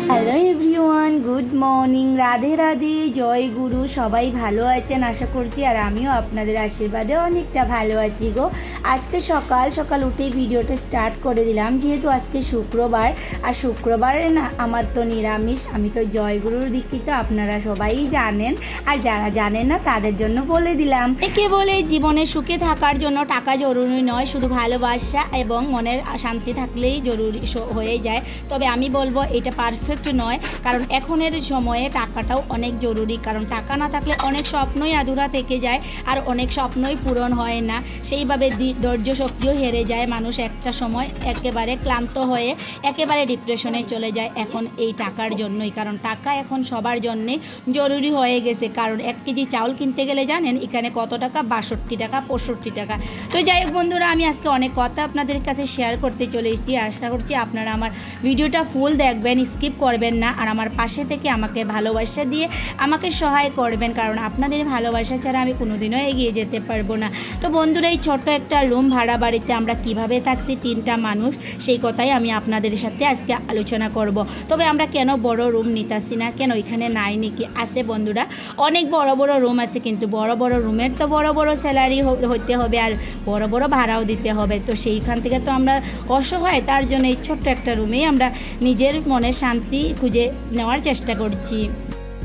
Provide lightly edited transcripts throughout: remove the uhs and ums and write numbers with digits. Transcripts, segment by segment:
Hello everyone, good morning, Radhe Radhe, জয় গুরু। সবাই ভালো আছেন আশা করছি, আর আমিও আপনাদের আশীর্বাদে অনেকটা ভালো আছি গো। আজকে সকাল সকাল উঠেই ভিডিওটা স্টার্ট করে দিলাম, যেহেতু আজকে শুক্রবার, আর শুক্রবারে না আমার তো নিরামিষ। আমি তো জয়গুরুর দীক্ষিত, আপনারা সবাই জানেন, আর যারা জানেন না তাদের জন্য বলে দিলাম। একে বলে জীবনে সুখে থাকার জন্য টাকা জরুরি নয়, শুধু ভালোবাসা এবং মনের শান্তি থাকলেই জরুরি হয়ে যায়। তবে আমি বলবো এটা পারফেক্ট নয়, কারণ এখনের সময়ে টাকাটাও অনেক জরুরি, কারণ টাকা না থাকলে অনেক স্বপ্নই আধুরা থেকে যায়, আর অনেক স্বপ্নই পূরণ হয় না। সেইভাবে ধৈর্য শক্তিও হেরে যায় মানুষ, একটা সময় একেবারে ক্লান্ত হয়ে একেবারে ডিপ্রেশনে চলে যায় এখন এই টাকার জন্যই। কারণ টাকা এখন সবার জন্যে জরুরি হয়ে গেছে, কারণ 1 কেজি চাউল কিনতে গেলে জানেন এখানে কত টাকা, 62 টাকা, 65 টাকা। তো যাই হোক বন্ধুরা, আমি আজকে অনেক কথা আপনাদের কাছে শেয়ার করতে চলে এসেছি। আশা করছি আপনারা আমার ভিডিওটা ফুল দেখবেন, স্কিপ করবেন না, আর আমার পাশে থেকে আমাকে ভালোবাসা দিয়ে আমাকে সহায় করবেন, কারণ আপনাদের ভালোবাসা ছাড়া আমি কোনোদিনও এগিয়ে যেতে পারবো না। তো বন্ধুরা, এই ছোট্ট একটা রুম ভাড়া বাড়িতে আমরা কিভাবে থাকছি 3টা মানুষ, সেই কথাই আমি আপনাদের সাথে আজকে আলোচনা করব। তবে আমরা কেন বড় রুম নিতেছি না, কেন এখানে নাই নাকি? আছে বন্ধুরা, অনেক বড় বড় রুম আছে, কিন্তু বড় বড় রুমের তো বড় বড় স্যালারি হইতে হবে, আর বড় বড় ভাড়াও দিতে হবে। তো সেইখান থেকে তো আমরা অসহায়, তার জন্য এই ছোট্ট একটা রুমেই আমরা নিজের মনের শান্তি খুঁজে নেওয়ার চেষ্টা করছি।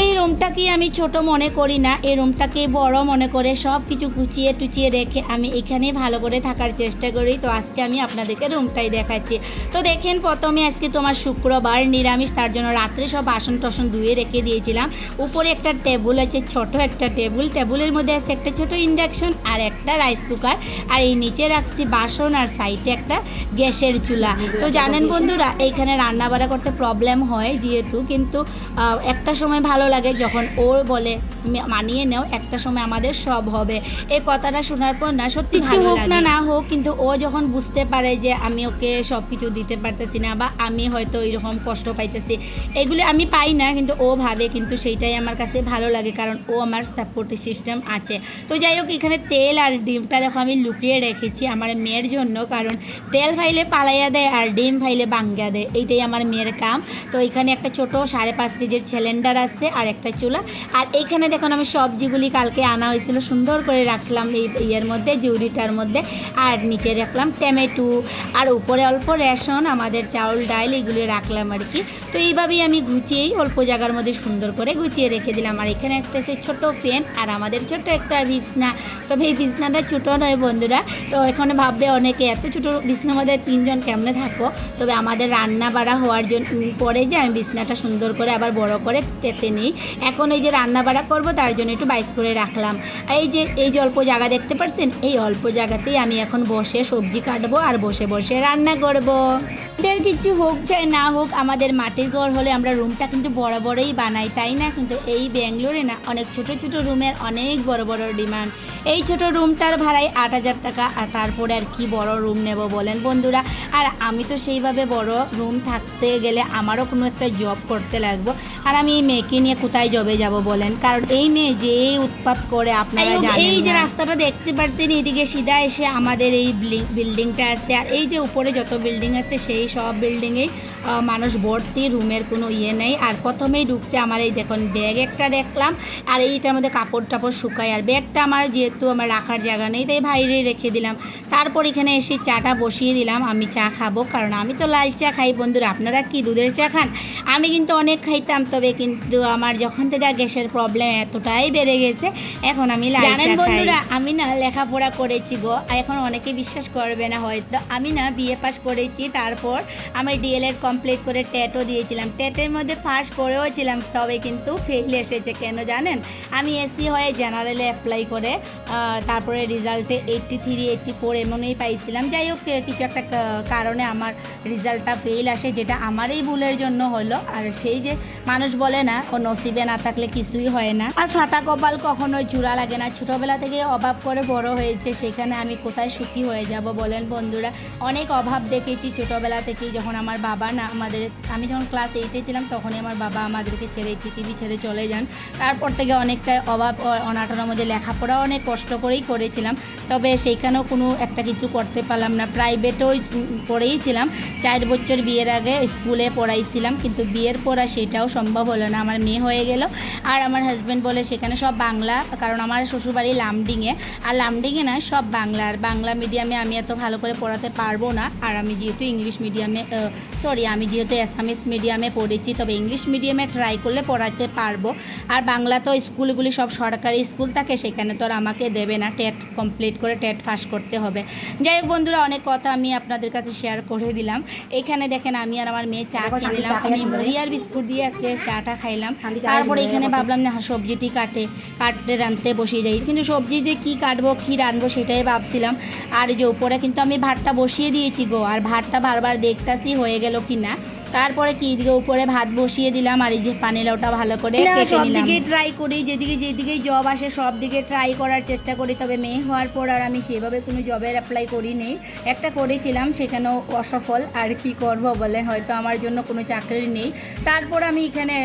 এই রুমটাকে আমি ছোট মনে করি না, এই রুমটাকে বড় মনে করে সব কিছু গুছিয়ে টুচিয়ে রেখে আমি এখানে ভালো করে থাকার চেষ্টা করি। তো আজকে আমি আপনাদেরকে রুমটাই দেখাচ্ছি। তো দেখেন, প্রথমে আজকে তোমার শুক্রবার, নিরামিষ, তার জন্য রাত্রে সব বাসন টসন ধুয়ে রেখে দিয়েছিলাম। উপরে একটা টেবিল আছে, ছোট একটা টেবিলের মধ্যে আছে একটা ছোট ইন্ডাকশন আর একটা রাইস কুকার, আর এই নিচে রাখছি বাসন, আর সাইডে একটা গ্যাসের চুলা। তো জানেন বন্ধুরা, এইখানে রান্না বাড়া করতে প্রবলেম হয় যেহেতু, কিন্তু একটা সময় ভালো লাগে যখন ও বলে মানিয়ে নেও, একটা সময় আমাদের সব হবে। এই কথাটা শোনার পর না সত্যি ভালো হোক না হোক, কিন্তু ও যখন বুঝতে পারে যে আমি ওকে সব কিছু দিতে পারতেছি না, বা আমি হয়তো এরকম কষ্ট পাইতেছি, এগুলি আমি পাই না, কিন্তু ও ভাবে, কিন্তু সেইটাই আমার কাছে ভালো লাগে, কারণ ও আমার সাপোর্টিভ সিস্টেম আছে। তো যাই হোক, এখানে তেল আর ডিমটা দেখো আমি লুকিয়ে রেখেছি আমার মেয়ের জন্য, কারণ তেল ভাইলে পালাইয়া দেয় আর ডিম ভাইলে বাঙ্গা দেয়, এইটাই আমার মেয়ের কাম। তো এখানে একটা ছোট 5.5 কেজির সিলিন্ডার আছে আর একটা চুলা, আর এইখানে দেখুন আমি সবজিগুলি কালকে আনা হয়েছিল সুন্দর করে রাখলাম এই ইয়ের মধ্যে, জুড়িটার মধ্যে, আর নিচে রাখলাম টমেটো, আর উপরে অল্প রেশন, আমাদের চাউল ডাল এগুলি রাখলাম আর কি। তো এইভাবেই আমি গুছিয়েই অল্প জায়গার মধ্যে সুন্দর করে গুছিয়ে রেখে দিলাম। আর এখানে একটা আছে ছোটো ফ্যান, আর আমাদের ছোট একটা বিছনা। তবে এই বিছনাটা ছোটো নয় বন্ধুরা, তো এখানে ভাববে অনেকে এত ছোটো বিছনার মধ্যে 3 জন কেমনে থাকো। তবে আমাদের রান্না বাড়া হওয়ার জন্য পরে যে আমি বিছনাটা সুন্দর করে আবার বড় করে পেতে নিই। এখন এই যে রান্না বাড়া করবো তার জন্য একটু বাইস করে রাখলাম। এই যে অল্প জায়গা দেখতে পাচ্ছেন, এই অল্প জায়গাতেই আমি এখন বসে সবজি কাটবো আর বসে বসে রান্না করবো। এদের কিছু হোক চাই না হোক, আমাদের মাটির ঘর হলে আমরা রুমটা কিন্তু বড় বড়ই বানাই, তাই না? কিন্তু এই ব্যাঙ্গালোরে না অনেক ছোট ছোট রুমের অনেক বড় বড় ডিমান্ড। এই ছোট রুমটার ভাড়াই 8,000 টাকা, আর তারপরে আর কি বড় রুম নেব বলেন বন্ধুরা? আর আমি তো সেইভাবে বড় রুম থাকতে গেলে আমারও কোনো একটা জব করতে লাগবো, আর আমি এই মেয়েকে নিয়ে কোথায় জবে যাব বলেন? কারণ এই মেয়ে যে উৎপাত করে আপনারা জানেন। এই যে রাস্তাটা দেখতে পাচ্ছেন, এদিকে সিধা এসে আমাদের এই বিল্ডিংটা আছে, আর এই যে উপরে যত বিল্ডিং আছে সেই সব বিল্ডিংয়েই মানুষ ভর্তি, রুমের কোনো ইয়ে নেই। আর প্রথমেই ঢুকতে আমার এই দেখুন ব্যাগ একটা দেখলাম, আর এইটার মধ্যে কাপড় টাপড় শুকাই, আর ব্যাগটা আমার যেহেতু আমার রাখার জায়গা নেই তাই বাইরে রেখে দিলাম। তারপর এখানে এসে চাটা বসিয়ে দিলাম, আমি চা খাবো, কারণ আমি তো লাল চা খাই বন্ধুরা। আপনারা কি দুধের চা খান? আমি কিন্তু অনেক খাইতাম, তবে কিন্তু আমার যখন থেকে গ্যাসের প্রবলেম এতটাই বেড়ে গেছে, এখন আমি লাল চা খাই। বন্ধুরা, আমি না লেখাপড়া করেছি গো, এখন অনেকে বিশ্বাস করবে না হয়তো, আমি না বিএ পাস করেছি, তারপর আমি ডিএলএড কমপ্লিট করে টেটও দিয়েছিলাম, টেটের মধ্যে পাস করেও ছিলাম, তবে কিন্তু ফেল এসেছে। কেন জানেন? আমি এসি হয়ে জেনারেলে অ্যাপ্লাই করে তারপরে রেজাল্টে 83, 84 এমনই পাইছিলাম। যাই হোক, কিছু একটা কারণে আমার রেজাল্টটা ফেল আসে, যেটা আমারই ভুলের জন্য হলো। আর সেই যে মানুষ বলে না, ও নসিবে না থাকলে কিছুই হয় না, আর ফাটা কপাল কখনোই চূড়া লাগে না। ছোটোবেলা থেকে অভাব করে বড় হয়েছে, সেখানে আমি কোথায় সুখী হয়ে যাব বলেন বন্ধুরা? অনেক অভাব দেখেছি ছোটোবেলা থেকেই যখন আমার বাবা না আমি যখন ক্লাস 8-এ ছিলাম তখনই আমার বাবা আমাদেরকে ছেড়ে পৃথিবী ছেড়ে চলে যান। তারপর থেকে অনেকটা অভাব অনাটনের মধ্যে লেখাপড়া অনেক কষ্ট করেই করেছিলাম, তবে সেইখানেও কোনো একটা কিছু করতে পারলাম না। প্রাইভেটেও পড়েই ছিলাম, 4 বছর বিয়ের আগে স্কুলে পড়াইছিলাম, কিন্তু বিয়ের পড়া সেটাও সম্ভব হলো না, আমার মেয়ে হয়ে গেল। আর আমার হাজব্যান্ড বলে সেখানে সব বাংলা, কারণ আমার শ্বশুরবাড়ি লামডিংয়ে, আর লামডিংয়ে না সব বাংলা, আর বাংলা মিডিয়ামে আমি এত ভালো করে পড়াতে পারবো না। আর আমি যেহেতু ইংলিশ মিডিয়ামে আমি যেহেতু অ্যাসামিস মিডিয়ামে পড়েছি, তবে ইংলিশ মিডিয়ামে ট্রাই করলে পড়াতে পারবো। আর বাংলা তো স্কুলগুলি সব সরকারি স্কুল থাকে, সেখানে তো আর আমাকে দেবে না, টেট কমপ্লিট করে টেট পাস করতে হবে। যাই হোক বন্ধুরা, অনেক কথা আমি আপনাদের কাছে শেয়ার করে দিলাম। এখানে দেখেন আমি আর আমার মেয়ে চা কিনলাম, আমি মুড়ি আর বিস্কুট দিয়ে আজকে চাটা খাইলাম। তারপরে এখানে ভাবলাম না সবজিটি কাটতে রাঁধতে বসিয়ে যাই, কিন্তু সবজি যে কী কাটবো কী রাঁধবো সেটাই ভাবছিলাম। আর যে উপরে কিন্তু আমি ভাতটা বসিয়ে দিয়েছি গো, আর ভাতটা বারবার দেখতাছি হয়ে গেল কি না। তারপরে কি দিকে উপরে ভাত বসিয়ে দিলাম, আর এই যে পানিলাউটা ভালো করে সব দিকে ট্রাই করি, যেদিকে জব আসে সব দিকে ট্রাই করার চেষ্টা করি। তবে মেয়ে হওয়ার পর আর আমি সেভাবে কোনো জবের অ্যাপ্লাই করি নেই, একটা করেছিলাম সেখানেও অসফল। আর কি করব বলে, হয়তো আমার জন্য কোনো চাকরি নেই। তারপর আমি এখানে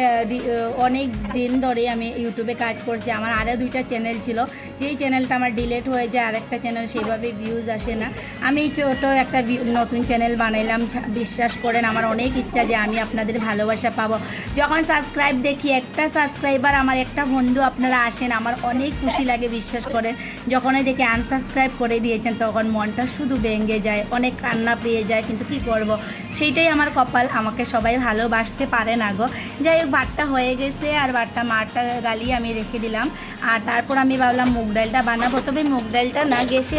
অনেক দিন ধরে আমি ইউটিউবে কাজ করছি, আমার আরও 2টা চ্যানেল ছিল, যেই চ্যানেলটা আমার ডিলিট হয়ে যায়, আরেকটা চ্যানেল সেভাবে ভিউজ আসে না। আমি ছোট একটা নতুন চ্যানেল বানাইলাম, বিশ্বাস করেন আমার অনেক ইচ্ছা যে আমি আপনাদের ভালোবাসা পাবো। যখন সাবস্ক্রাইব দেখি, একটা সাবস্ক্রাইবার আমার একটা বন্ধু আপনারা আসেন, আমার অনেক খুশি লাগে, বিশ্বাস করেন। যখনই দেখে আনসাবস্ক্রাইব করে দিয়েছেন তখন মনটা শুধু ভেঙে যায়, অনেক কান্না পেয়ে যায়, কিন্তু কি করব, সেইটাই আমার কপাল, আমাকে সবাই ভালোবাসতে পারে না গো। যাই হোক, ভাতটা হয়ে গেছে, আর মারটা গালিয়ে আমি রেখে দিলাম। আর তারপর আমি ভাবলাম মুগ ডালটা বানাবো, তবে মুগ ডালটা না গ্যাসে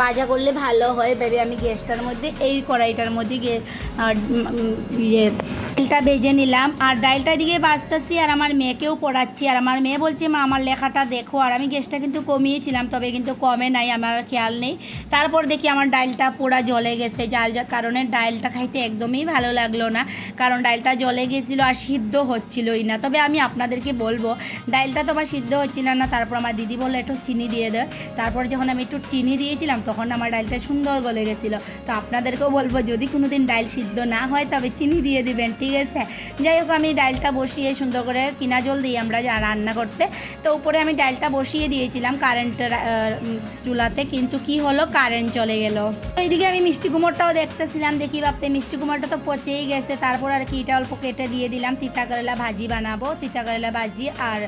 ভাজা করলে ভালো হয় ভেবে আমি গ্যাসটার মধ্যে এই কড়াইটার মধ্যে ডালটা ভেজে নিলাম। আর ডালটা দিকে বাজতেছি আর আমার মেয়েকেও পড়াচ্ছি, আর আমার মেয়ে বলছে মা আমার লেখাটা দেখো। আর আমি গ্যাসটা কিন্তু কমিয়েছিলাম, তবে কিন্তু কমে নাই, আমার খেয়াল নেই। তারপর দেখি আমার ডালটা পোড়া জ্বলে গেছে, যার কারণে ডালটা খাইতে একদমই ভালো লাগলো না, কারণ ডালটা জ্বলে গেছিলো আর সিদ্ধ হচ্ছিলোই না। তবে আমি আপনাদেরকে বলবো, ডালটা তো আমার সিদ্ধ হচ্ছিল না। তারপর আমার দিদি বললো একটু চিনি দিয়ে দেয়, তারপর যখন আমি একটু চিনি দিয়েছিলাম তখন আমার ডালটা সুন্দর গলে গেছিলো। তো আপনাদেরকেও বলবো, যদি কোনো দিন ডাল সিদ্ধ না হয় তবে চিনি দিয়ে দিবেন, ঠিক আছে। যাই হোক, আমি ডালটা বসিয়ে সুন্দর করে কিনা জল দিই আমরা রান্না করতে, তো উপরে আমি ডালটা বসিয়ে দিয়েছিলাম কারেন্টের চুলাতে, কিন্তু কি হলো, কারেন্ট চলে গেল। ওইদিকে আমি মিষ্টি কুমড়টাও দেখতেছিলাম, দেখি ভাবতে মিষ্টি কুমড়টা তো পচেই গেছে। তারপর আর কি, এটা অল্প কেটে দিয়ে দিলাম, তিতা করেলা ভাজি বানাবো, তিতা করেলা ভাজি। আর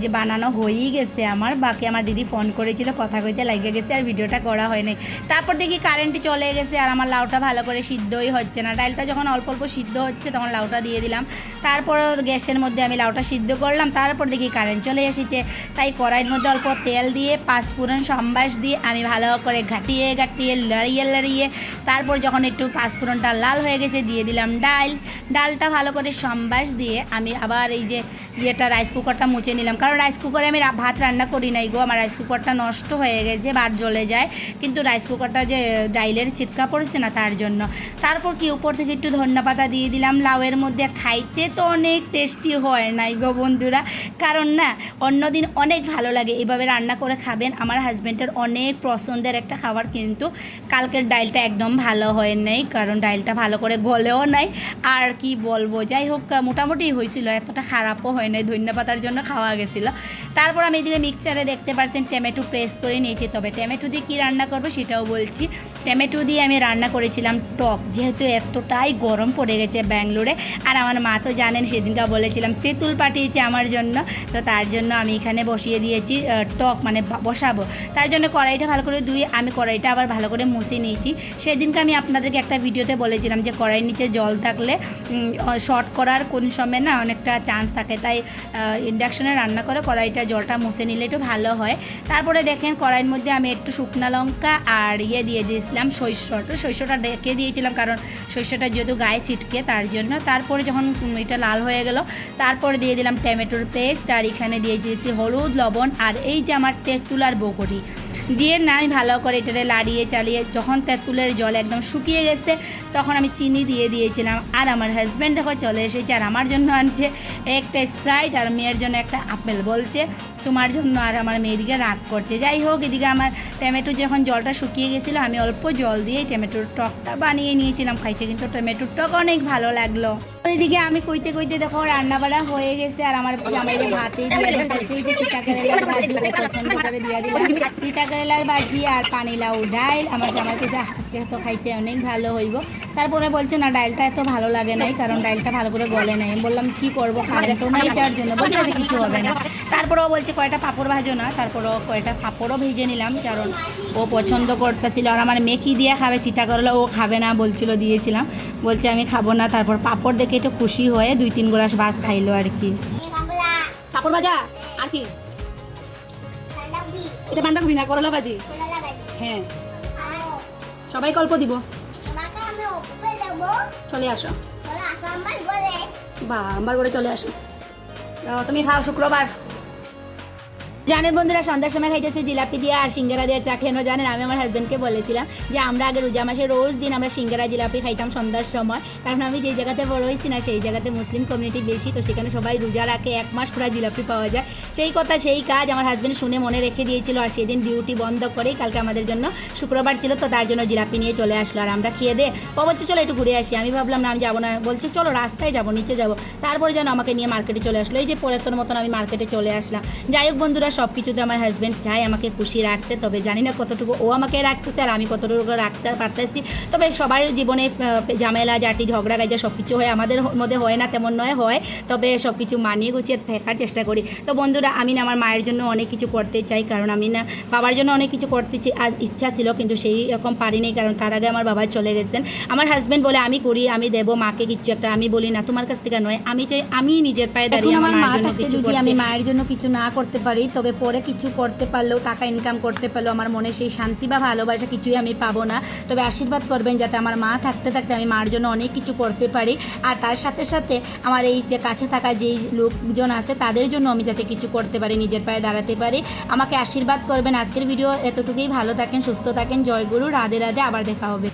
যে বানানো হয়েই গেছে আমার, বাকি আমার দিদি ফোন করেছিল, কথা কইতে লাগিয়ে গেছে, আর ভিডিওটা করা হয়নি। তারপর দেখি কারেন্টটি চলে গেছে, আর আমার লাউটা ভালো করে সিদ্ধই হচ্ছে না। ডালটা যখন অল্প অল্প সিদ্ধ হচ্ছে তখন লাউটা দিয়ে দিলাম, তারপর গ্যাসের মধ্যে আমি লাউটা সিদ্ধ করলাম। তারপর দেখি কারেন্ট চলে এসেছে, তাই কড়াইয়ের মধ্যে অল্প তেল দিয়ে পাঁচফোড়ন সম্বাস দিয়ে আমি ভালো করে ঘাটিয়ে লড়িয়ে তারপর যখন একটু পাঁচফোড়নটা লাল হয়ে গেছে দিয়ে দিলাম ডালটা ভালো করে সম্বাস দিয়ে আমি আবার এই যে রাইস কুকারটা মুছে নিলাম, কারণ রাইস কুকারে আমি ভাত রান্না করি নাই গো, আমার রাইস কুকারটা নষ্ট হয়ে গেছে, ভাত জ্বলে যায়, কিন্তু রাইস কুকারটা যে ডাইলের ছিটকা পড়েছে না তার জন্য। তারপর কি উপর থেকে একটু ধন্যপাতা দিয়ে দিলাম লাউয়ের মধ্যে, খাইতে তো অনেক টেস্টি হয় নাই গো বন্ধুরা, কারণ না অন্যদিন অনেক ভালো লাগে এভাবে রান্না করে খাবেন, আমার হাজব্যান্ডের অনেক পছন্দের একটা খাবার। কিন্তু কালকের ডালটা একদম ভালো হয় নাই, কারণ ডালটা ভালো করে গলেও নাই, আর কি বলবো। যাই হোক, মোটামুটি হয়েছিল, এতটা খারাপও হয় নাই, ধন্যপাতার জন্য খাওয়া গেছিলো। তারপর আমি এদিকে মিক্সচারে দেখতে পাচ্ছেন টমেটো প্রেস করে নিয়েছি, তবে টমেটো দিয়ে কী রান্না করবো সেটাও বলছি। টমেটো দিয়ে আমি রান্না করেছিলাম টক, যেহেতু এতটাই গরম পড়ে গেছে ব্যাঙ্গালোরে, আর আমার মা তো জানেন সেদিনকে বলেছিলাম তেঁতুল পাঠিয়েছে আমার জন্য, তো তার জন্য আমি এখানে বসিয়ে দিয়েছি টক, মানে বসাবো। তার জন্য কড়াইটা ভালো করে ধুয়ে আমি কড়াইটা আবার ভালো করে মুছে নিয়েছি। সেদিনকে আমি আপনাদেরকে একটা ভিডিওতে বলেছিলাম যে কড়াইয়ের নিচে জল থাকলে শর্ট করার কোন সময় না অনেকটা চান্স থাকে, তাই ইন্ডাকশনে রান্না করে কড়াইটা জলটা মুছে নিলে একটু ভালো হয়। তারপরে দেখেন কড়াইয়ের মধ্যে আমি একটু শুকনো লঙ্কা আর দিয়ে দিয়েছিলাম সরষেটা ডেকে দিয়েছিলাম, কারণ সরষেটা যেহেতু গায়ে ছিটকে তার জন্য। তারপরে যখন এটা লাল হয়ে গেল তারপরে দিয়ে দিলাম টমেটোর পেস্ট, আর এখানে দিয়ে দিয়েছি হলুদ, লবণ, আর এই যে আমার তেঁতুল আর বকরি দিয়ে না আমি ভালো করে এটারে লাড়িয়ে চালিয়ে যখন তেঁতুলের জল একদম শুকিয়ে গেছে তখন আমি চিনি দিয়ে দিয়েছিলাম। আর আমার হাজব্যান্ড দেখো চলে এসেছে, আর আমার জন্য আনছে একটা স্প্রাইট, আর মেয়ের জন্য একটা আপেল বলছে। তো তোমার জন্য আর আমার মেয়েদিকে রাগ করছে। যাই হোক, এদিকে আমার টমেটো যখন জলটা শুকিয়ে গেছিলো আমি অল্প জল দিয়ে টমেটোর টকটা বানিয়ে নিয়েছিলাম। খাইতে কিন্তু টমেটোর টক অনেক ভালো লাগলো। ওইদিকে আমি কইতে কইতে দেখো রান্না বাড়া হয়ে গেছে আর আমার জামাইরে ভাতে দিয়ে দিতেছে যে তিতা কেরেলার ভাজি ও পছন্দ করে দিয়ে দিলাম। তিতা কেরেলার ভাজি আর পানিলাউ ডাইল। আমার জামাইকে আজকে তো খাইতে অনেক ভালো হইব। তারপরে বলছে না ডাইলটা এত ভালো লাগে নাই, কারণ ডাইলটা ভালো করে গলে নাই। আমি বললাম কি করবো, খাবে তো না এটার জন্য, বলছে কিছু হবে না। তারপরেও বলছে কয়টা পাঁপড় ভাজো না, তারপরেও কয়টা পাঁপড়ও ভেজে নিলাম, কারণ ও পছন্দ করতেছিল। আর আমার মেকি দিয়ে খাবে চিতা করলে, ও খাবে না বলছিল, দিয়েছিলাম, বলছে আমি খাবো না। তারপর পাঁপড় দেখে একটু খুশি হয়ে 2-3 গ্লাস ভাত খাইলো আর কি। পাপড় ভাজা আর কি এটা বাঁধাকপি না করলা ভাজি। হ্যাঁ, সবাই গল্প দিব। চলে আসো, বা আমার ঘরে চলে আসো। তুমি খাও শুক্রবার। জানেন বন্ধুরা, সন্ধ্যার সময় খাইতেছি জিলাপি দিয়ে আর সিঙ্গারা দিয়ে চা। কেন জানেন, আমি আমার হাজব্যান্ডকে বলেছিলাম যে আমরা আগে রোজা মাসে রোজ দিন আমরা সিঙ্গারা জিলাপি খাইতাম সন্ধ্যার সময়, কারণ আমি যেই জায়গাতে বড় হয়েছি না সেই জায়গাতে মুসলিম কমিউনিটি বেশি, তো সেখানে সবাই রোজা রাখে, 1 মাস পুরো জিলাপি পাওয়া যায়। সেই কথা সেই কাজ আমার হাজব্যান্ড শুনে মনে রেখে দিয়েছিল, আর সেদিন ডিউটি বন্ধ করেই কালকে আমাদের জন্য শুক্রবার ছিল, তো তার জন্য জিলাপি নিয়ে চলে আসলো। আর আমরা খেয়ে দিয়ে বলছে চলো একটু ঘুরে আসি। আমি ভাবলাম না আমি যাবো না, বলছে চলো রাস্তায় যাবো, নিচে যাবো। তারপরে যেন আমাকে নিয়ে মার্কেটে চলে আসলো, এই যে পরের মতন আমি মার্কেটে চলে আসলাম। যাই হোক বন্ধুরা, সব কিছুতে আমার হাজব্যান্ড চায় আমাকে খুশি রাখতে, তবে জানি না কতটুকু ও আমাকে রাখতেছে আর আমি কতটুকু রাখতে পারতেছি। তবে সবার জীবনে ঝামেলা জাটি ঝগড়া গাইজা সব কিছু হয়, আমাদের মধ্যে হয় না তেমন নয়, হয়, তবে সব কিছু মানিয়ে গুছিয়ে থাকার চেষ্টা করি। তো বন্ধুরা, আমি না আমার মায়ের জন্য অনেক কিছু করতে চাই, কারণ আমি না বাবার জন্য অনেক কিছু করতে আজ ইচ্ছা ছিল, কিন্তু সেই রকম পারিনি, কারণ তার আগে আমার বাবা চলে গেছেন। আমার হাজব্যান্ড বলে আমি করি, আমি দেবো মাকে কিছু একটা, আমি বলি না তোমার কাছ থেকে নয়, আমি চাই আমি নিজের পায়ে দাঁড়িয়ে আমার মায়ের জন্য কিছু করতে। আমি মায়ের জন্য কিছু না করতে পারি, তবে পরে কিছু করতে পারলেও, টাকা ইনকাম করতে পারলেও আমার মনে সেই শান্তি বা ভালোবাসা কিছুই আমি পাবো না। তবে আশীর্বাদ করবেন যাতে আমার মা থাকতে থাকতে আমি মার জন্য অনেক কিছু করতে পারি, আর তার সাথে সাথে আমার এই যে কাছে থাকা যেই লোকজন আছে তাদের জন্য আমি যাতে কিছু করতে পারি, নিজের পায়ে দাঁড়াতে পারি। আমাকে আশীর্বাদ করবেন। আজকের ভিডিও এতটুকুই, ভালো থাকেন, সুস্থ থাকেন, জয় গুরু, রাধে রাধে, আবার দেখা হবে।